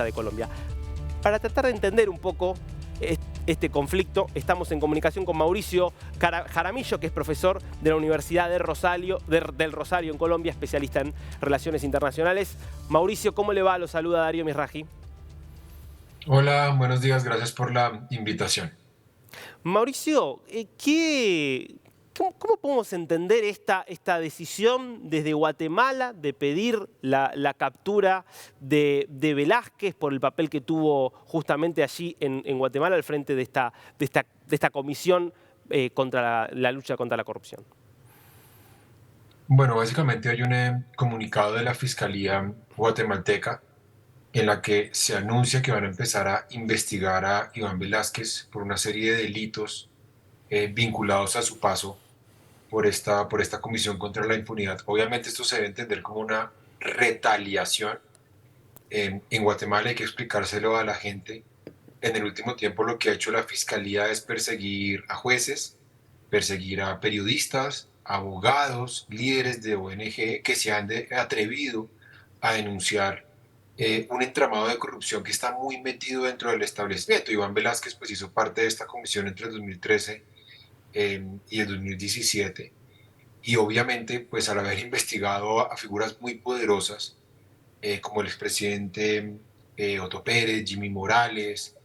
de Colombia. Para tratar de entender un poco este conflicto, estamos en comunicación con Mauricio Jaramillo, que es profesor de la Universidad del Rosario en Colombia, especialista en relaciones internacionales. Mauricio, ¿cómo le va? Lo saluda Darío Misraji. Hola, buenos días, gracias por la invitación. Mauricio, ¿cómo podemos entender esta decisión desde Guatemala de pedir la captura de Velázquez por el papel que tuvo justamente allí en Guatemala al frente de esta comisión contra la lucha contra la corrupción? Bueno, básicamente hay un comunicado de la Fiscalía guatemalteca en la que se anuncia que van a empezar a investigar a Iván Velázquez por una serie de delitos vinculados a su paso por esta Comisión contra la Impunidad. Obviamente esto se debe entender como una retaliación. En Guatemala hay que explicárselo a la gente. En el último tiempo lo que ha hecho la Fiscalía es perseguir a jueces, perseguir a periodistas, abogados, líderes de ONG que se han atrevido a denunciar un entramado de corrupción que está muy metido dentro del establecimiento. Iván Velázquez pues hizo parte de esta comisión entre el 2013 y el 2017 y obviamente pues al haber investigado a figuras muy poderosas como el expresidente Otto Pérez, Jimmy Morales,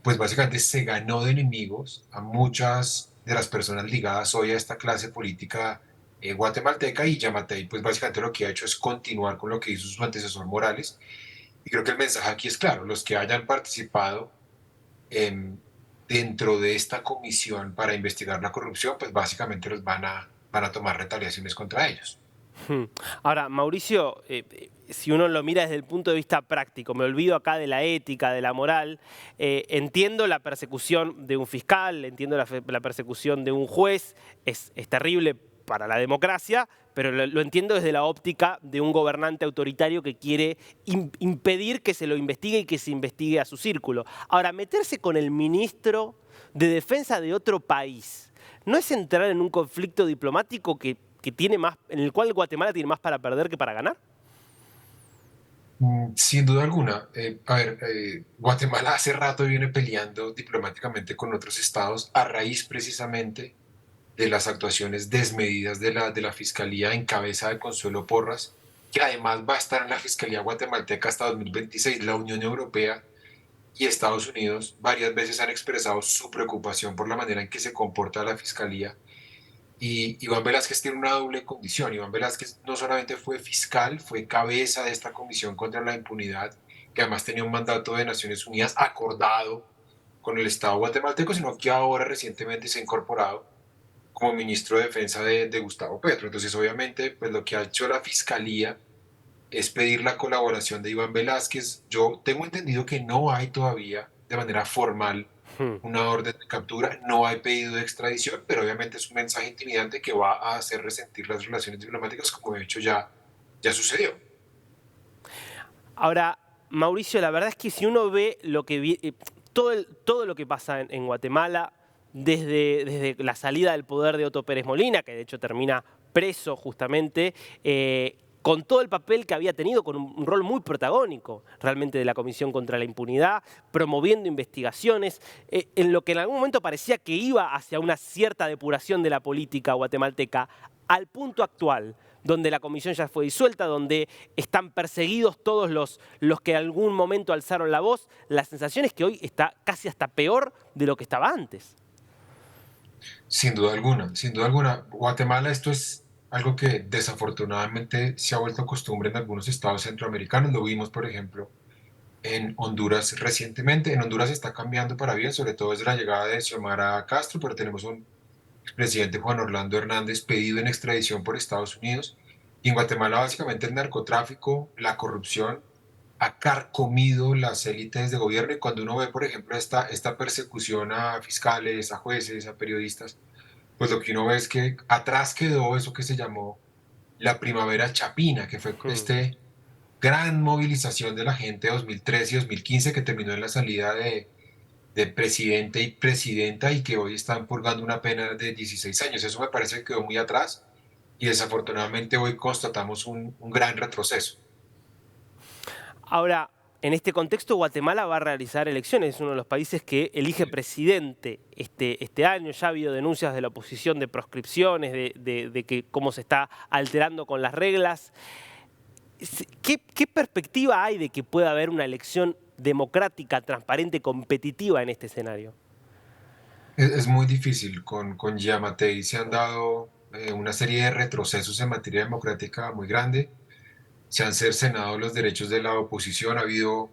pues básicamente se ganó de enemigos a muchas de las personas ligadas hoy a esta clase política guatemalteca y Yamatei pues básicamente lo que ha hecho es continuar con lo que hizo su antecesor Morales y creo que el mensaje aquí es claro, los que hayan participado em, dentro de esta comisión para investigar la corrupción pues básicamente van a tomar retaliaciones contra ellos. Hmm. Ahora, Mauricio, si uno lo mira desde el punto de vista práctico, me olvido acá de la ética, de la moral, entiendo la persecución de un fiscal, entiendo la persecución de un juez, es terrible para la democracia, pero lo entiendo desde la óptica de un gobernante autoritario que quiere impedir que se lo investigue y que se investigue a su círculo. Ahora, meterse con el ministro de defensa de otro país, ¿no es entrar en un conflicto diplomático que tiene más, en el cual Guatemala tiene más para perder que para ganar? Sin duda alguna. Guatemala hace rato viene peleando diplomáticamente con otros estados a raíz precisamente de las actuaciones desmedidas de la Fiscalía en cabeza de Consuelo Porras, que además va a estar en la Fiscalía guatemalteca hasta 2026. La Unión Europea y Estados Unidos varias veces han expresado su preocupación por la manera en que se comporta la Fiscalía y Iván Velázquez tiene una doble condición. Iván Velázquez no solamente fue fiscal, fue cabeza de esta Comisión contra la Impunidad, que además tenía un mandato de Naciones Unidas acordado con el Estado guatemalteco, sino que ahora recientemente se ha incorporado como ministro de Defensa de Gustavo Petro. Entonces, obviamente, pues lo que ha hecho la Fiscalía es pedir la colaboración de Iván Velázquez. Yo tengo entendido que no hay todavía de manera formal Hmm. una orden de captura, no hay pedido de extradición, pero obviamente es un mensaje intimidante que va a hacer resentir las relaciones diplomáticas, como de hecho ya sucedió. Ahora, Mauricio, la verdad es que si uno ve todo lo que pasa en Guatemala, desde la salida del poder de Otto Pérez Molina, que de hecho termina preso justamente, con todo el papel que había tenido, con un rol muy protagónico realmente de la Comisión contra la Impunidad, promoviendo investigaciones, en lo que en algún momento parecía que iba hacia una cierta depuración de la política guatemalteca, al punto actual, donde la comisión ya fue disuelta, donde están perseguidos todos los que en algún momento alzaron la voz, la sensación es que hoy está casi hasta peor de lo que estaba antes. Sin duda alguna, sin duda alguna. Guatemala, esto es algo que desafortunadamente se ha vuelto costumbre en algunos estados centroamericanos. Lo vimos, por ejemplo, en Honduras recientemente. En Honduras está cambiando para bien, sobre todo desde la llegada de Xiomara Castro, pero tenemos un expresidente Juan Orlando Hernández pedido en extradición por Estados Unidos. Y en Guatemala básicamente el narcotráfico, la corrupción ha carcomido las élites de gobierno y cuando uno ve, por ejemplo, esta persecución a fiscales, a jueces, a periodistas, pues lo que uno ve es que atrás quedó eso que se llamó la primavera chapina, que fue Hmm. este gran movilización de la gente de 2013 y 2015 que terminó en la salida de presidente y presidenta y que hoy están purgando una pena de 16 años. Eso me parece que quedó muy atrás y desafortunadamente hoy constatamos un gran retroceso. Ahora, en este contexto, Guatemala va a realizar elecciones. Es uno de los países que elige presidente este año. Ya ha habido denuncias de la oposición de proscripciones, de que cómo se está alterando con las reglas. ¿Qué perspectiva hay de que pueda haber una elección democrática, transparente, competitiva en este escenario? Es muy difícil. Con Yamatei se han dado una serie de retrocesos en materia democrática muy grande. Se han cercenado los derechos de la oposición. Ha habido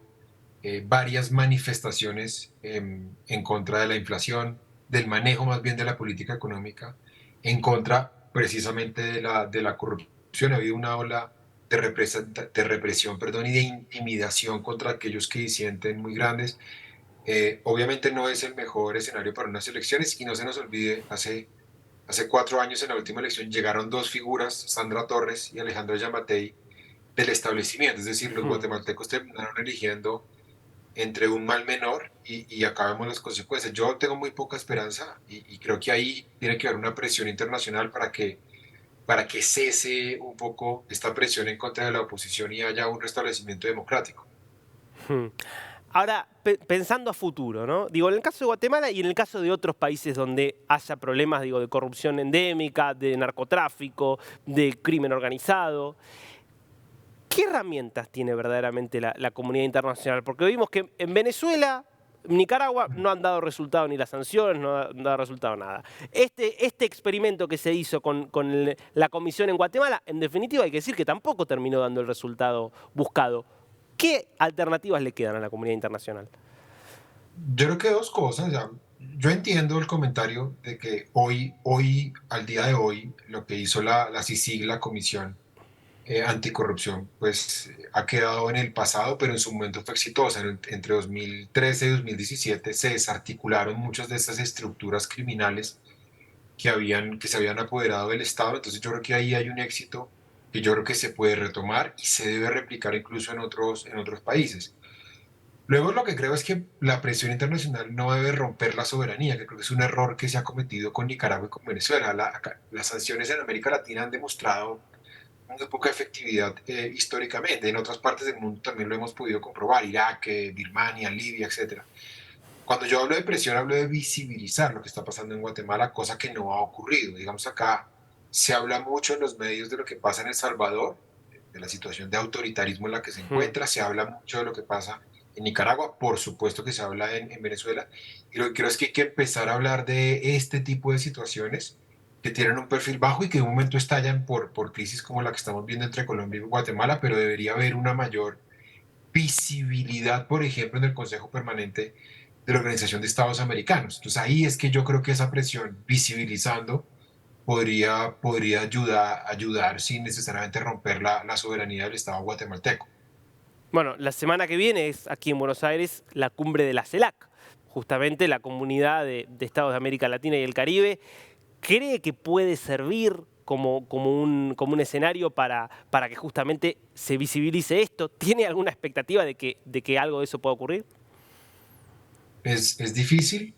varias manifestaciones en contra de la inflación, del manejo más bien de la política económica, en contra precisamente de la corrupción. Ha habido una ola de represión, perdón, y de intimidación contra aquellos que disienten muy grandes. Obviamente no es el mejor escenario para unas elecciones y no se nos olvide, hace 4 años en la última elección llegaron dos figuras, Sandra Torres y Alejandro Yamatei, del establecimiento, es decir, los Hmm. guatemaltecos terminaron eligiendo entre un mal menor y acá vemos las consecuencias. Yo tengo muy poca esperanza y creo que ahí tiene que haber una presión internacional para que cese un poco esta presión en contra de la oposición y haya un restablecimiento democrático. Hmm. Ahora, pensando a futuro, ¿no? Digo, en el caso de Guatemala y en el caso de otros países donde haya problemas, digo, de corrupción endémica, de narcotráfico, de crimen organizado, ¿qué herramientas tiene verdaderamente la comunidad internacional? Porque vimos que en Venezuela, Nicaragua, no han dado resultado ni las sanciones, no han dado resultado nada. Este experimento que se hizo con la comisión en Guatemala, en definitiva hay que decir que tampoco terminó dando el resultado buscado. ¿Qué alternativas le quedan a la comunidad internacional? Yo creo que dos cosas. Ya. Yo entiendo el comentario de que al día de hoy, lo que hizo la CICIG, la Comisión Anticorrupción, pues ha quedado en el pasado, pero en su momento fue exitosa. Entre 2013 y 2017 se desarticularon muchas de estas estructuras criminales que se habían apoderado del Estado. Entonces yo creo que ahí hay un éxito que yo creo que se puede retomar y se debe replicar incluso en otros países. Luego lo que creo es que la presión internacional no debe romper la soberanía, que creo que es un error que se ha cometido con Nicaragua y con Venezuela. Las sanciones en América Latina han demostrado muy poca efectividad históricamente. En otras partes del mundo también lo hemos podido comprobar, Irak, Birmania, Libia, etcétera. Cuando yo hablo de presión, hablo de visibilizar lo que está pasando en Guatemala, cosa que no ha ocurrido. Digamos, acá se habla mucho en los medios de lo que pasa en El Salvador, de la situación de autoritarismo en la que se Hmm. encuentra, se habla mucho de lo que pasa en Nicaragua, por supuesto que se habla en Venezuela, y lo que creo es que hay que empezar a hablar de este tipo de situaciones que tienen un perfil bajo y que de un momento estallan por crisis como la que estamos viendo entre Colombia y Guatemala, pero debería haber una mayor visibilidad, por ejemplo, en el Consejo Permanente de la Organización de Estados Americanos. Entonces ahí es que yo creo que esa presión, visibilizando, podría ayudar sin necesariamente romper la soberanía del Estado guatemalteco. Bueno, la semana que viene es aquí en Buenos Aires la cumbre de la CELAC, justamente la comunidad de estados de América Latina y el Caribe. ¿Cree que puede servir como un escenario para que justamente se visibilice esto? ¿Tiene alguna expectativa de que algo de eso pueda ocurrir? Es difícil,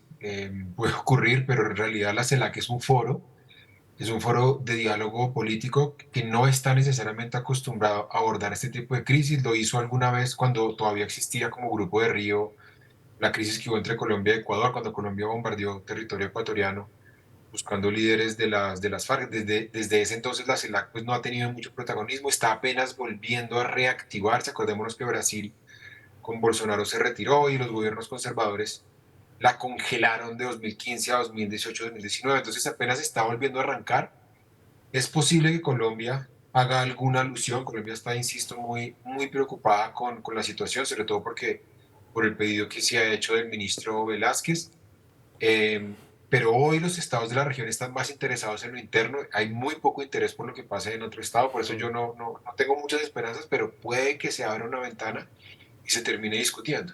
puede ocurrir, pero en realidad la CELAC es un foro de diálogo político que no está necesariamente acostumbrado a abordar este tipo de crisis. Lo hizo alguna vez cuando todavía existía como Grupo de Río la crisis que hubo entre Colombia y Ecuador, cuando Colombia bombardeó territorio ecuatoriano buscando líderes de las FARC. Desde ese entonces la CELAC pues, no ha tenido mucho protagonismo, está apenas volviendo a reactivarse. Acordémonos que Brasil con Bolsonaro se retiró y los gobiernos conservadores la congelaron de 2015 a 2018, 2019, entonces apenas está volviendo a arrancar. Es posible que Colombia haga alguna alusión. Colombia está, insisto, muy preocupada con la situación, sobre todo por el pedido que se ha hecho del ministro Velázquez. Eh, pero hoy los estados de la región están más interesados en lo interno. Hay muy poco interés por lo que pasa en otro estado. Por eso Mm. yo no tengo muchas esperanzas, pero puede que se abra una ventana y se termine discutiendo.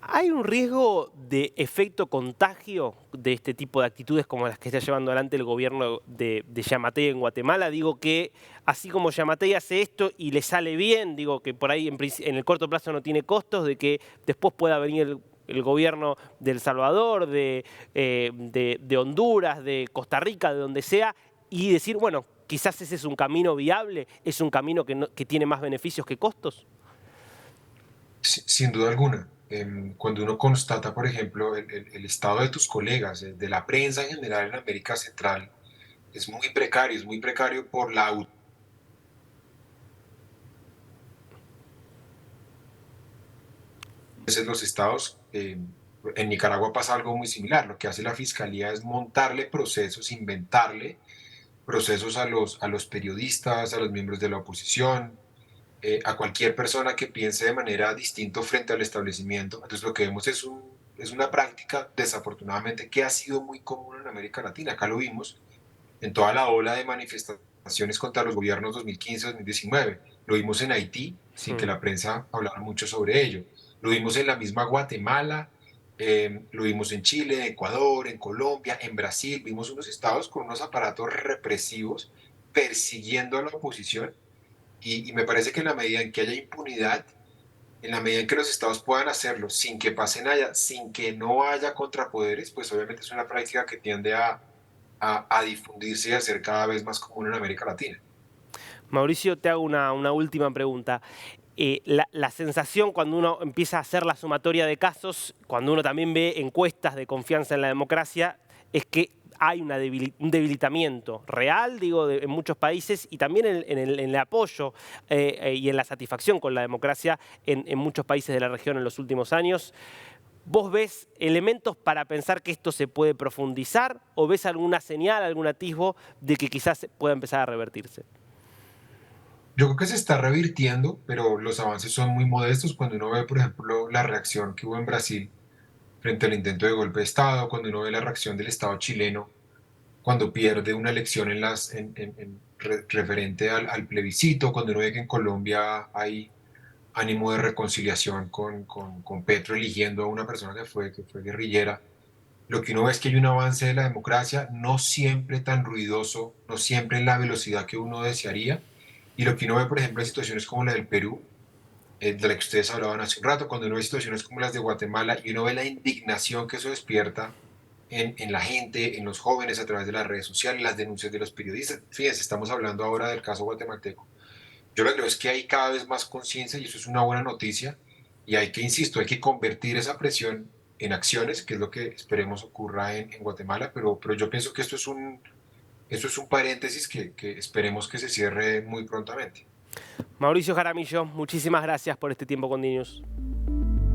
¿Hay un riesgo de efecto contagio de este tipo de actitudes como las que está llevando adelante el gobierno de Yamatei en Guatemala? Digo que así como Yamatei hace esto y le sale bien, digo que por ahí en el corto plazo no tiene costos, de que después pueda venir el gobierno de El Salvador, de Honduras, de Costa Rica, de donde sea, y decir, bueno, quizás ese es un camino viable, es un camino que tiene más beneficios que costos. Sin duda alguna. Cuando uno constata, por ejemplo, el estado de tus colegas, de la prensa en general en América Central, es muy precario por la veces los estados. En Nicaragua pasa algo muy similar. Lo que hace la fiscalía es montarle procesos, inventarle procesos a los periodistas, a los miembros de la oposición, a cualquier persona que piense de manera distinta frente al establecimiento. Entonces lo que vemos es una práctica, desafortunadamente, que ha sido muy común en América Latina. Acá lo vimos en toda la ola de manifestaciones contra los gobiernos 2015-2019. Lo vimos en Haití, sin que Mm. la prensa hablara mucho sobre ello. Lo vimos en la misma Guatemala, lo vimos en Chile, en Ecuador, en Colombia, en Brasil. Vimos unos estados con unos aparatos represivos persiguiendo a la oposición y me parece que en la medida en que haya impunidad, en la medida en que los estados puedan hacerlo sin que pasen allá, sin que no haya contrapoderes, pues obviamente es una práctica que tiende a difundirse y a ser cada vez más común en América Latina. Mauricio, te hago una última pregunta. La sensación cuando uno empieza a hacer la sumatoria de casos, cuando uno también ve encuestas de confianza en la democracia, es que hay un debilitamiento real, digo, en muchos países y también en el apoyo y en la satisfacción con la democracia en muchos países de la región en los últimos años. ¿Vos ves elementos para pensar que esto se puede profundizar o ves alguna señal, algún atisbo de que quizás pueda empezar a revertirse? Yo creo que se está revirtiendo, pero los avances son muy modestos. Cuando uno ve, por ejemplo, la reacción que hubo en Brasil frente al intento de golpe de Estado, cuando uno ve la reacción del Estado chileno, cuando pierde una elección referente al plebiscito, cuando uno ve que en Colombia hay ánimo de reconciliación con Petro eligiendo a una persona que fue guerrillera, lo que uno ve es que hay un avance de la democracia, no siempre tan ruidoso, no siempre en la velocidad que uno desearía, y lo que uno ve, por ejemplo, en situaciones como la del Perú, de la que ustedes hablaban hace un rato, cuando uno ve situaciones como las de Guatemala y uno ve la indignación que eso despierta en la gente, en los jóvenes a través de las redes sociales, las denuncias de los periodistas. Fíjense, estamos hablando ahora del caso guatemalteco. Yo lo que creo es que hay cada vez más conciencia y eso es una buena noticia y hay que, insisto, hay que convertir esa presión en acciones, que es lo que esperemos ocurra en Guatemala, pero yo pienso que esto es un paréntesis que esperemos que se cierre muy prontamente. Mauricio Jaramillo, muchísimas gracias por este tiempo con DNews.